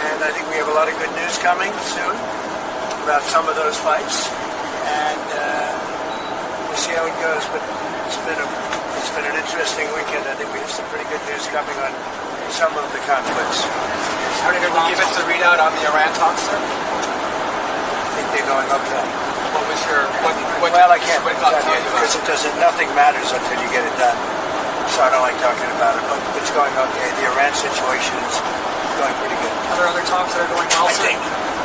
And I think we have a lot of good news coming soon about some of those fights, and we'll see how it goes. But it's been an interesting weekend. I think we have some pretty good news coming on some of the conflicts. How did it give us a readout on the Iran talks, sir? I think they're going okay. What was your what Well, I can't what got you because it doesn't. Nothing matters until you get it done. So I don't like talking about it. But it's going okay. The Iran situation is going pretty good. Are there other talks that are going well, I sir? think.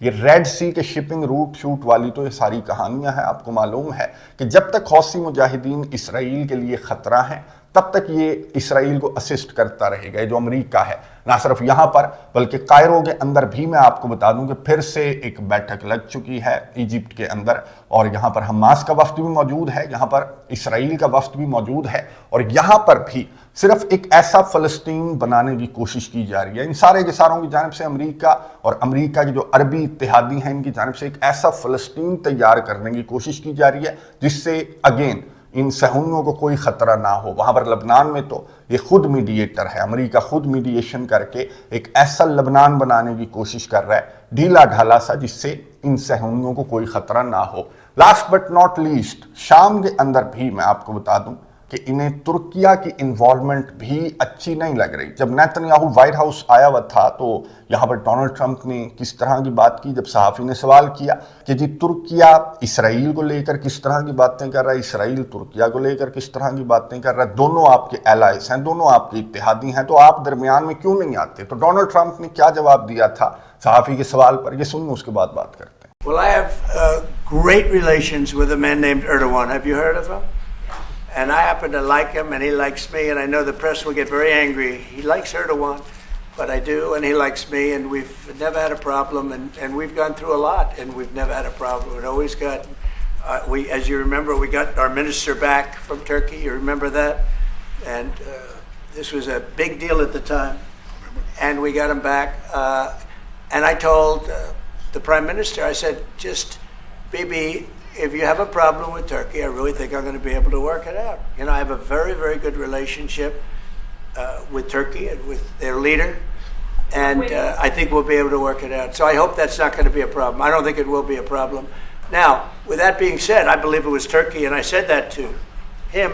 یہ red سی کے shipping route shoot والی تو یہ ساری کہانیاں ہیں. آپ کو معلوم ہے کہ جب تک حوثی مجاہدین اسرائیل کے لیے خطرہ ہیں تب تک یہ اسرائیل کو اسسٹ کرتا رہے گا. جو امریکہ ہے نہ صرف یہاں پر بلکہ کائرو کے اندر بھی میں آپ کو بتا دوں کہ پھر سے ایک بیٹھک لگ چکی ہے ایجپٹ کے اندر, اور یہاں پر حماس کا وفد بھی موجود ہے, یہاں پر اسرائیل کا وفد بھی موجود ہے, اور یہاں پر بھی صرف ایک ایسا فلسطین بنانے کی کوشش کی جا رہی ہے ان سارے کے ساروں کی جانب سے. امریکہ اور امریکہ کے جو عربی اتحادی ہیں ان کی جانب سے ایک ایسا فلسطین تیار کرنے کی کوشش کی جا رہی ہے جس سے اگین ان صہیونیوں کو کوئی خطرہ نہ ہو. وہاں پر لبنان میں تو یہ خود میڈییٹر ہے, امریکہ خود میڈیشن کر کے ایک ایسا لبنان بنانے کی کوشش کر رہا ہے ڈھیلا ڈھالا سا جس سے ان صہیونیوں کو کوئی خطرہ نہ ہو. لاسٹ بٹ ناٹ لیسٹ شام کے اندر بھی میں آپ کو بتا دوں کہ انہیں ترکیہ کی انوالومنٹ بھی اچھی نہیں لگ رہی. جب نیتنیاہو وائٹ ہاؤس آیا ہوا تھا تو یہاں پر ڈونلڈ ٹرمپ نے کس طرح کی بات کی, جب صحافی نے سوال کیا کہ جی ترکیہ اسرائیل کو لے کر کس طرح کی باتیں کر رہا ہے, اسرائیل ترکیہ کو لے کر کس طرح کی باتیں کر رہا ہے, دونوں آپ کے ایلائز ہیں, دونوں آپ کے اتحادی ہیں, تو آپ درمیان میں کیوں نہیں آتے. تو ڈونلڈ ٹرمپ نے کیا جواب دیا تھا صحافی کے سوال پر, یہ سنیں اس کے بعد بات کرتے ہیں. Well, I have great relations with a man named Erdogan. Have you heard of him? And I happen to like him, and he likes me, and I know the press will get very angry. He likes Erdogan, but I do, and he likes me, and we've never had a problem, and we've gone through a lot, and we've never had a problem. We've always got, as you remember, we got our minister back from Turkey. You remember that? And this was a big deal at the time, and we got him back. And I told the Prime Minister, I said, just, Bibi, if you have a problem with Turkey, I really think I'm going to be able to work it out. You know, I have a very, very good relationship with Turkey and with their leader, and I think we'll be able to work it out. So I hope that's not going to be a problem. I don't think it will be a problem. Now, with that being said, I believe it was Turkey, and I said that to him.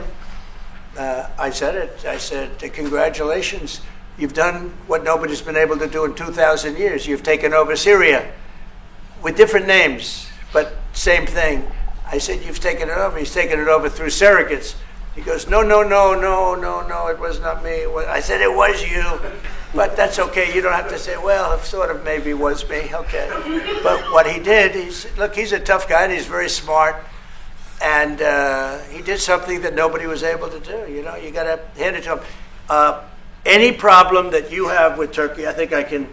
I said it. I said, congratulations. You've done what nobody's been able to do in 2,000 years. You've taken over Syria with different names, but same thing. I said, you've taken it over. He's taken it over through surrogates. He goes, no, it was not me. I said, it was you. But that's okay. You don't have to say, well, it sort of maybe was me. Okay. But what he did, he's a tough guy, and he's very smart. And he did something that nobody was able to do. You know, you got to hand it to him. Any problem that you have with Turkey, I think I can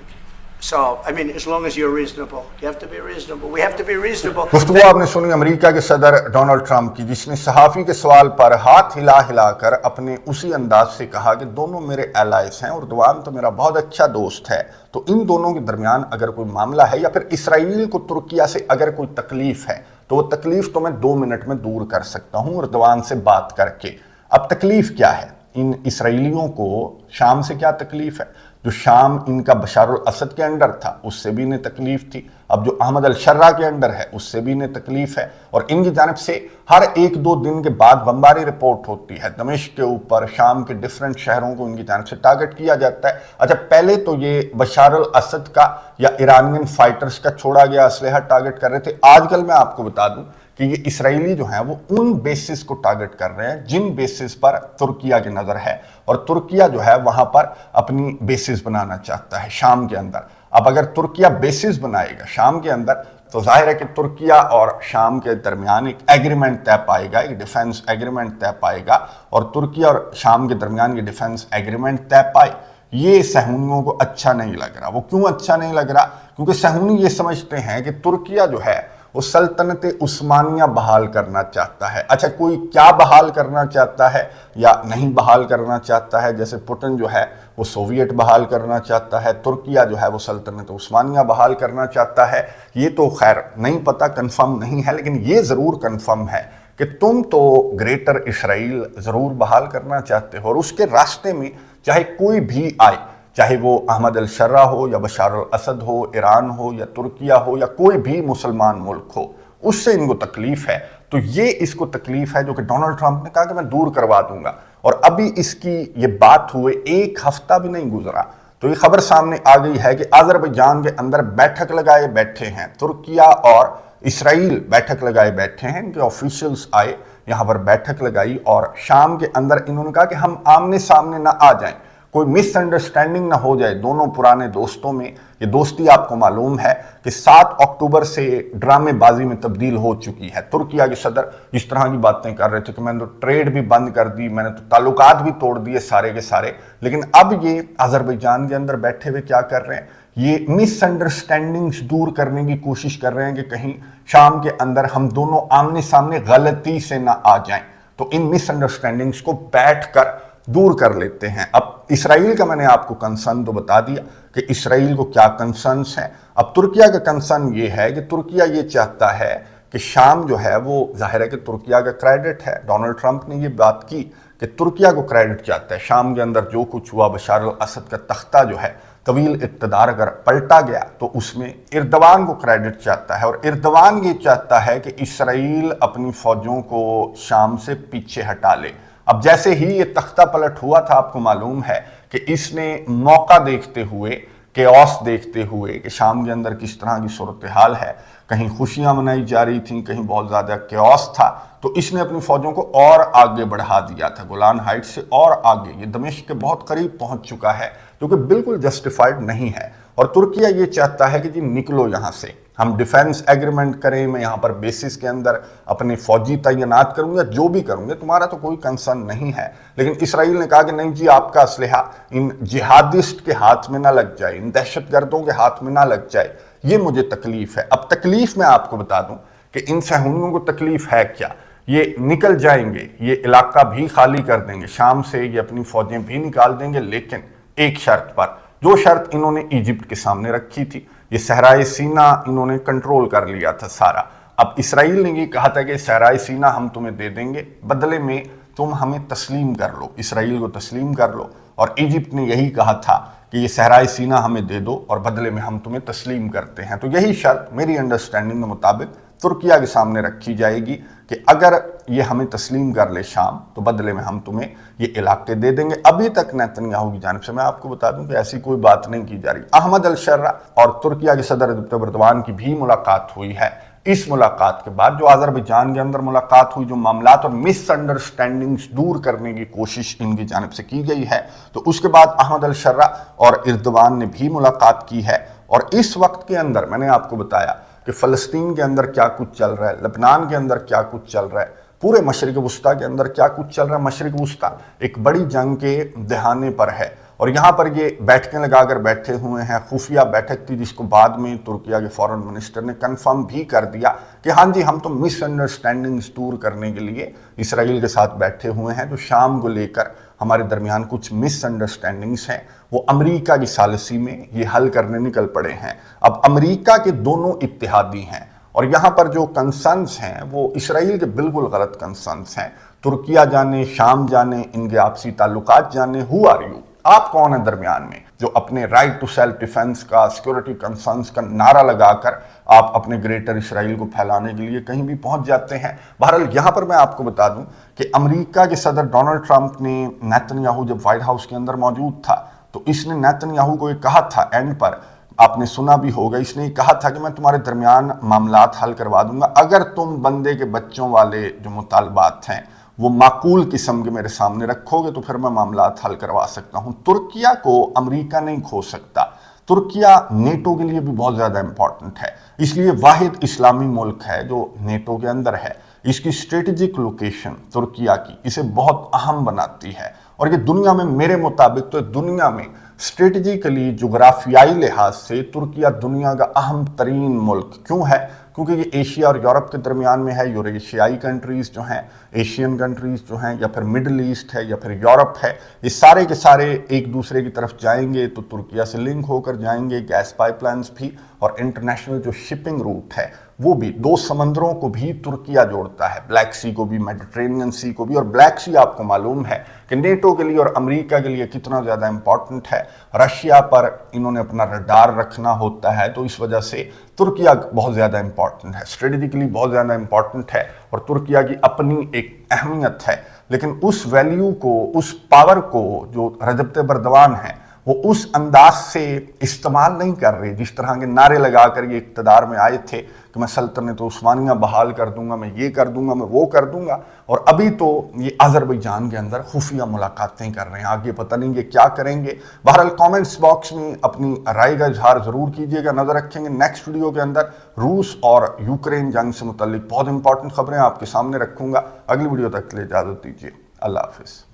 solve. I mean, as long as you're reasonable. You have to be reasonable. We have to be reasonable. گفتگو آپ نے سنی امریکہ کے صدر Donald Trump کی, جس نے صحافی کے سوال پر ہاتھ ہلا ہلا کر اپنے اسی انداز سے کہا کہ دونوں میرے ایلائز ہیں, اردوان تو میرا بہت اچھا دوست ہے, تو ان دونوں کے درمیان اگر کوئی معاملہ ہے یا پھر اسرائیل کو ترکیہ سے اگر کوئی تکلیف ہے تو وہ تکلیف تو میں 2 منٹ میں دور کر سکتا ہوں اردوان سے بات کر کے. اب تکلیف کیا ہے ان اسرائیلیوں کو؟ شام سے کیا تکلیف ہے؟ جو شام ان کا بشار الاسد کے انڈر تھا اس سے بھی انہیں تکلیف تھی, اب جو احمد الشرہ کے انڈر ہے اس سے بھی انہیں تکلیف ہے, اور ان کی جانب سے ہر 1-2 دن کے بعد بمباری رپورٹ ہوتی ہے دمشق کے اوپر, شام کے ڈیفرنٹ شہروں کو ان کی جانب سے ٹارگٹ کیا جاتا ہے. اچھا, پہلے تو یہ بشار الاسد کا یا ایرانین فائٹرز کا چھوڑا گیا اسلحہ ٹارگٹ کر رہے تھے, آج کل میں آپ کو بتا دوں کہ یہ اسرائیلی جو ہیں وہ ان بیسز کو ٹارگٹ کر رہے ہیں جن بیسز پر ترکیہ کی نظر ہے, اور ترکیہ جو ہے وہاں پر اپنی بیسز بنانا چاہتا ہے شام کے اندر. اب اگر ترکیہ بیسز بنائے گا شام کے اندر تو ظاہر ہے کہ ترکیہ اور شام کے درمیان ایک ایگریمنٹ طے پائے گا, ایک ڈیفنس ایگریمنٹ طے پائے گا, اور ترکیہ اور شام کے درمیان یہ ڈیفنس ایگریمنٹ طے پائے. یہ صہیونیوں کو اچھا نہیں لگ رہا. وہ کیوں اچھا نہیں لگ رہا؟ کیونکہ صہیونی یہ سمجھتے ہیں کہ ترکیہ جو ہے وہ سلطنت عثمانیہ بحال کرنا چاہتا ہے. اچھا, کوئی کیا بحال کرنا چاہتا ہے یا نہیں بحال کرنا چاہتا ہے؟ جیسے پوٹن جو ہے وہ سوویٹ بحال کرنا چاہتا ہے, ترکیہ جو ہے وہ سلطنت عثمانیہ بحال کرنا چاہتا ہے. یہ تو خیر نہیں پتہ, کنفرم نہیں ہے, لیکن یہ ضرور کنفرم ہے کہ تم تو گریٹر اسرائیل ضرور بحال کرنا چاہتے ہو, اور اس کے راستے میں چاہے کوئی بھی آئے, چاہے وہ احمد الشرہ ہو یا بشار الاسد ہو, ایران ہو یا ترکیہ ہو یا کوئی بھی مسلمان ملک ہو, اس سے ان کو تکلیف ہے. تو یہ اس کو تکلیف ہے جو کہ ڈونلڈ ٹرمپ نے کہا کہ میں دور کروا دوں گا, اور ابھی اس کی یہ بات ہوئے 1 ہفتہ بھی نہیں گزرا تو یہ خبر سامنے آ گئی ہے کہ آذربائیجان کے اندر بیٹھک لگائے بیٹھے ہیں, ترکیہ اور اسرائیل بیٹھک لگائے بیٹھے ہیں, ان کے آفیشلز آئے یہاں پر بیٹھک لگائی, اور شام کے اندر انہوں نے کہا کہ ہم آمنے سامنے نہ آ جائیں, کوئی مس انڈرسٹینڈنگ نہ ہو جائے دونوں پرانے دوستوں میں. یہ دوستی آپ کو معلوم ہے کہ 7 اکتوبر سے ڈرامے بازی میں تبدیل ہو چکی ہے. ترکیہ کے صدر جس طرح کی باتیں کر رہے تھے کہ میں نے تو ٹریڈ بھی بند کر دی, میں نے تو تعلقات بھی توڑ دیے سارے کے سارے, لیکن اب یہ آذربائیجان کے اندر بیٹھے ہوئے کیا کر رہے ہیں, یہ مس انڈرسٹینڈنگز دور کرنے کی کوشش کر رہے ہیں کہ کہیں شام کے اندر ہم دونوں آمنے سامنے غلطی سے نہ آ جائیں. تو ان مس انڈرسٹینڈنگز کو بیٹھ کر دور کر لیتے ہیں. اب اسرائیل کا میں نے آپ کو کنسرن تو بتا دیا کہ اسرائیل کو کیا کنسرنس ہیں. اب ترکیہ کا کنسرن یہ ہے کہ ترکیہ یہ چاہتا ہے کہ شام جو ہے وہ ظاہر ہے کہ ترکیہ کا کریڈٹ ہے. ڈونلڈ ٹرمپ نے یہ بات کی کہ ترکیہ کو کریڈٹ چاہتا ہے. شام کے اندر جو کچھ ہوا, بشار الاسد کا تختہ جو ہے طویل اقتدار اگر پلٹا گیا تو اس میں ایردوان کو کریڈٹ چاہتا ہے, اور ایردوان یہ چاہتا ہے کہ اسرائیل اپنی فوجوں کو شام سے پیچھے ہٹا لے. اب جیسے ہی یہ تختہ پلٹ ہوا تھا, آپ کو معلوم ہے کہ اس نے موقع دیکھتے ہوئے, کیوس دیکھتے ہوئے کہ شام کے اندر کس طرح کی صورتحال ہے, کہیں خوشیاں منائی جا رہی تھیں, کہیں بہت زیادہ کیوس تھا, تو اس نے اپنی فوجوں کو اور آگے بڑھا دیا تھا, گولان ہائٹ سے اور آگے. یہ دمشق کے بہت قریب پہنچ چکا ہے, جو کہ بالکل جسٹیفائڈ نہیں ہے. اور ترکیہ یہ چاہتا ہے کہ جی نکلو یہاں سے, ہم ڈیفنس ایگریمنٹ کریں, میں یہاں پر بیسس کے اندر اپنے فوجی تعینات کروں گا, جو بھی کروں گا, تمہارا تو کوئی کنسرن نہیں ہے. لیکن اسرائیل نے کہا کہ نہیں جی, آپ کا اسلحہ ان جہادسٹ کے ہاتھ میں نہ لگ جائے, ان دہشت گردوں کے ہاتھ میں نہ لگ جائے, یہ مجھے تکلیف ہے. اب تکلیف میں آپ کو بتا دوں کہ ان صہیونیوں کو تکلیف ہے کیا. یہ نکل جائیں گے, یہ علاقہ بھی خالی کر دیں گے, شام سے یہ اپنی فوجیں بھی نکال دیں گے, لیکن ایک شرط پر, جو شرط انہوں نے ایجپٹ کے سامنے رکھی تھی. یہ صحرائے سینا انہوں نے کنٹرول کر لیا تھا سارا. اب اسرائیل نے یہ کہا تھا کہ صحرائے سینا ہم تمہیں دے دیں گے, بدلے میں تم ہمیں تسلیم کر لو, اسرائیل کو تسلیم کر لو. اور ایجپٹ نے یہی کہا تھا کہ یہ صحرائے سینا ہمیں دے دو اور بدلے میں ہم تمہیں تسلیم کرتے ہیں. تو یہی شرط میری انڈرسٹینڈنگ کے مطابق ترکیہ کے سامنے رکھی جائے گی کہ اگر یہ ہمیں تسلیم کر لے شام, تو بدلے میں ہم تمہیں یہ علاقے دے دیں گے. ابھی تک نیتنیاہو کی جانب سے میں آپ کو بتا دوں کہ ایسی کوئی بات نہیں کی جا رہی. احمد الشرا اور ترکیہ کے صدر رجب طیب اردوان کی بھی ملاقات ہوئی ہے. اس ملاقات کے بعد جو آذربائیجان کے اندر ملاقات ہوئی, جو معاملات اور مس انڈرسٹینڈنگز دور کرنے کی کوشش ان کی جانب سے کی گئی ہے, تو اس کے بعد احمد الشرا اور اردوان نے بھی ملاقات کی ہے. اور اس وقت کے اندر میں نے آپ کو بتایا کہ فلسطین کے اندر کیا کچھ چل رہا ہے, لبنان کے اندر کیا کچھ چل رہا ہے, پورے مشرق وسطیٰ کے اندر کیا کچھ چل رہا ہے. مشرق وسطیٰ ایک بڑی جنگ کے دہانے پر ہے, اور یہاں پر یہ بیٹھکیں لگا کر بیٹھے ہوئے ہیں. خفیہ بیٹھک تھی جس کو بعد میں ترکیہ کے فورن منسٹر نے کنفرم بھی کر دیا کہ ہاں جی, ہم تو مس انڈرسٹینڈنگز دور کرنے کے لیے اسرائیل کے ساتھ بیٹھے ہوئے ہیں. جو شام کو لے کر ہمارے درمیان کچھ مس انڈرسٹینڈنگز ہیں, وہ امریکہ کی ثالثی میں یہ حل کرنے نکل پڑے ہیں. اب امریکہ کے دونوں اتحادی ہیں, اور یہاں پر جو کنسرنس ہیں وہ اسرائیل کے بالکل غلط کنسرنس ہیں. ترکیہ جانے, شام جانے, ان کے آپسی تعلقات جانے, ہو آر یو, آپ کون ہیں درمیان میں جو اپنے رائٹ ٹو سیلف ڈیفنس کا, سیکورٹی کنسرنس کا نعرہ لگا کر آپ اپنے گریٹر اسرائیل کو پھیلانے کے لیے کہیں بھی پہنچ جاتے ہیں. بہرحال یہاں پر میں آپ کو بتا دوں کہ امریکہ کے صدر ڈونلڈ ٹرمپ نے نیتنیاہو جب وائٹ ہاؤس کے اندر موجود تھا, تو اس نے نیتنیاہو کو یہ کہا تھا, اینڈ پر آپ نے سنا بھی ہوگا, اس نے کہا تھا کہ میں تمہارے درمیان معاملات حل کروا دوں گا اگر تم بندے کے بچوں والے جو مطالبات ہیں وہ معقول قسم کے میرے سامنے رکھو گے, تو پھر میں معاملات حل کروا سکتا ہوں. ترکیہ کو امریکہ نہیں کھو سکتا. ترکیہ نیٹو کے لیے بھی بہت زیادہ امپورٹنٹ ہے, اس لیے واحد اسلامی ملک ہے جو نیٹو کے اندر ہے. اس کی اسٹریٹجک لوکیشن ترکیہ کی اسے بہت اہم بناتی ہے, اور یہ دنیا میں میرے مطابق تو دنیا میں اسٹریٹجیکلی جغرافیائی لحاظ سے ترکیہ دنیا کا اہم ترین ملک کیوں ہے, کیونکہ یہ ایشیا اور یورپ کے درمیان میں ہے. یوریشیائی کنٹریز جو ہیں, ایشین کنٹریز جو ہیں, یا پھر مڈل ایسٹ ہے, یا پھر یورپ ہے, یہ سارے کے سارے ایک دوسرے کی طرف جائیں گے تو ترکیہ سے لنک ہو کر جائیں گے. گیس پائپ لائنز بھی, اور انٹرنیشنل جو شپنگ روٹ ہے وہ بھی, 2 سمندروں کو بھی ترکیہ جوڑتا ہے, بلیک سی کو بھی, میڈیٹرینین سی کو بھی. اور بلیک سی آپ کو معلوم ہے کہ نیٹو کے لیے اور امریکہ کے لیے کتنا زیادہ امپورٹنٹ ہے. رشیا پر انہوں نے اپنا رڈار رکھنا ہوتا ہے, تو اس وجہ سے ترکیہ بہت زیادہ امپورٹنٹ ہے, اسٹریٹجیکلی بہت زیادہ امپورٹنٹ ہے, اور ترکیہ کی اپنی ایک اہمیت ہے. لیکن اس ویلیو کو, اس پاور کو جو رجب طیب اردوان ہیں وہ اس انداز سے استعمال نہیں کر رہے جس طرح کے نعرے لگا کر یہ اقتدار میں آئے تھے کہ میں سلطنت عثمانیہ بحال کر دوں گا، میں یہ کر دوں گا، میں وہ کر دوں گا. اور ابھی تو یہ آذربائیجان کے اندر خفیہ ملاقاتیں کر رہے ہیں، آگے پتہ نہیں یہ کیا کریں گے. بہرحال کامنٹس باکس میں اپنی رائے کا اظہار ضرور کیجیے گا. نظر رکھیں گے نیکسٹ ویڈیو کے اندر روس اور یوکرین جنگ سے متعلق بہت امپورٹنٹ خبریں آپ کے سامنے رکھوں گا. اگلی ویڈیو تک کے لیے اجازت دیجیے. اللہ حافظ.